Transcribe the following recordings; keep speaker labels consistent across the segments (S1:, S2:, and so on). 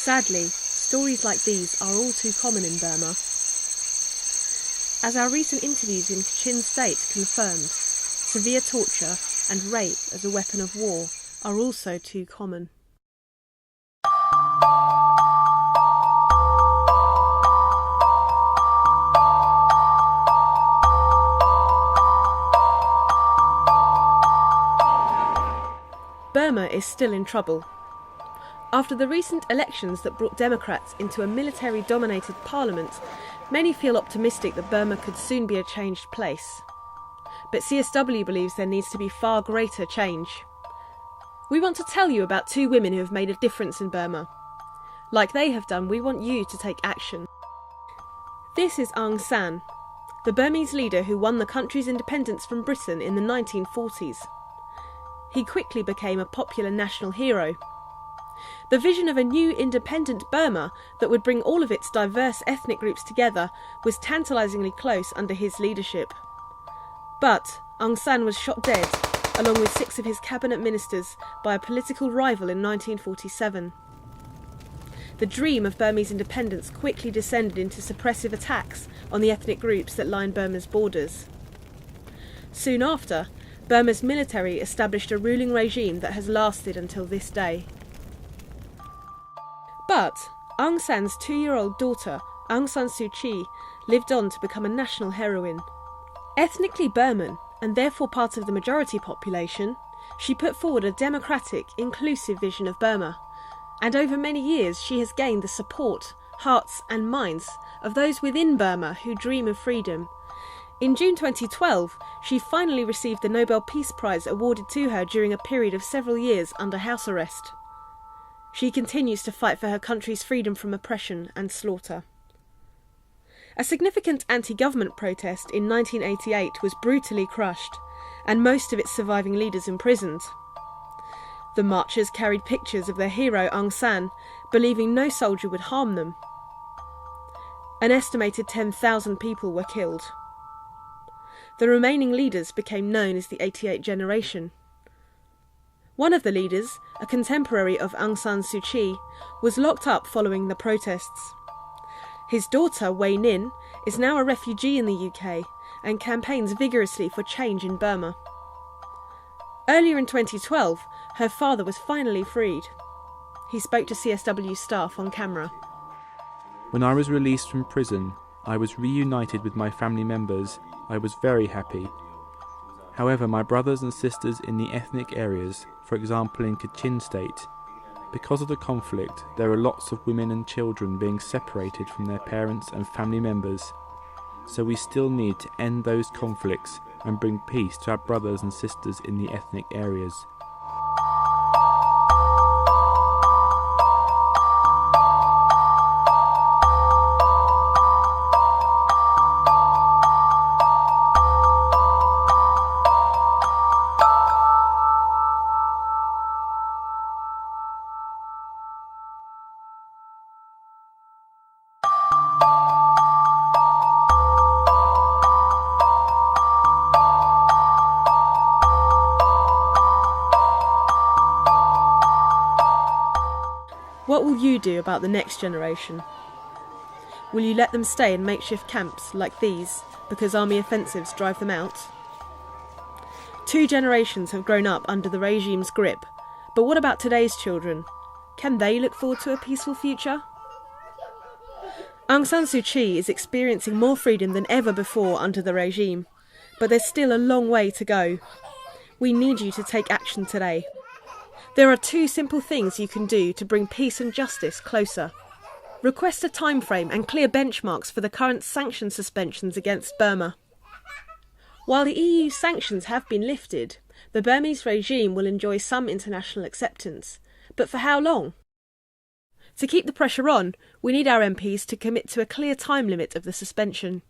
S1: Sadly, stories like these are all too common in Burma. As our recent interviews in Kachin State confirmed, severe torture and rape as a weapon of war are also too common. Burma is still in trouble. After the recent elections that brought Democrats into a military-dominated parliament, many feel optimistic that Burma could soon be a changed place. But CSW believes there needs to be far greater change. We want to tell you about two women who have made a difference in Burma. Like they have done, we want you to take action. This is Aung San, the Burmese leader who won the country's independence from Britain in the 1940s. He quickly became a popular national hero. The vision of a new independent Burma that would bring all of its diverse ethnic groups together was tantalisingly close under his leadership. But Aung San was shot dead, along with 6 of his cabinet ministers, by a political rival in 1947. The dream of Burmese independence quickly descended into suppressive attacks on the ethnic groups that line Burma's borders. Soon after, Burma's military established a ruling regime that has lasted until this day. But Aung San's 2-year-old daughter, Aung San Suu Kyi, lived on to become a national heroine. Ethnically Burman, and therefore part of the majority population, she put forward a democratic, inclusive vision of Burma, and over many years she has gained the support, hearts and minds of those within Burma who dream of freedom. In June 2012, she finally received the Nobel Peace Prize awarded to her during a period of several years under house arrest. She continues to fight for her country's freedom from oppression and slaughter. A significant anti-government protest in 1988 was brutally crushed, and most of its surviving leaders imprisoned. The marchers carried pictures of their hero Aung San, believing no soldier would harm them. An estimated 10,000 people were killed. The remaining leaders became known as the 88 generation. One of the leaders, a contemporary of Aung San Suu Kyi, was locked up following the protests. His daughter, Wei Nin, is now a refugee in the UK and campaigns vigorously for change in Burma. Earlier in 2012, her father was finally freed. He spoke to CSW staff on camera.
S2: When I was released from prison, I was reunited with my family members. I was very happy. However, my brothers and sisters in the ethnic areas, for example in Kachin State, because of the conflict, there are lots of women and children being separated from their parents and family members. So we still need to end those conflicts and bring peace to our brothers and sisters in the ethnic areas.
S1: What will you do about the next generation? Will you let them stay in makeshift camps like these because army offensives drive them out? 2 generations have grown up under the regime's grip, but what about today's children? Can they look forward to a peaceful future? Aung San Suu Kyi is experiencing more freedom than ever before under the regime, but there's still a long way to go. We need you to take action today. There are 2 simple things you can do to bring peace and justice closer. Request a timeframe and clear benchmarks for the current sanction suspensions against Burma. While the EU sanctions have been lifted, the Burmese regime will enjoy some international acceptance. But for how long? To keep the pressure on, we need our MPs to commit to a clear time limit of the suspension.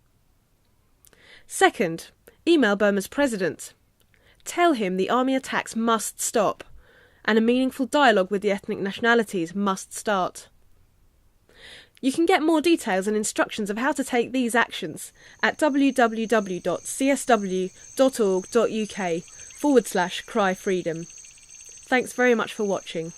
S1: Second, email Burma's president. Tell him the army attacks must stop, and a meaningful dialogue with the ethnic nationalities must start. You can get more details and instructions of how to take these actions at www.csw.org.uk/cryfreedom. Thanks very much for watching.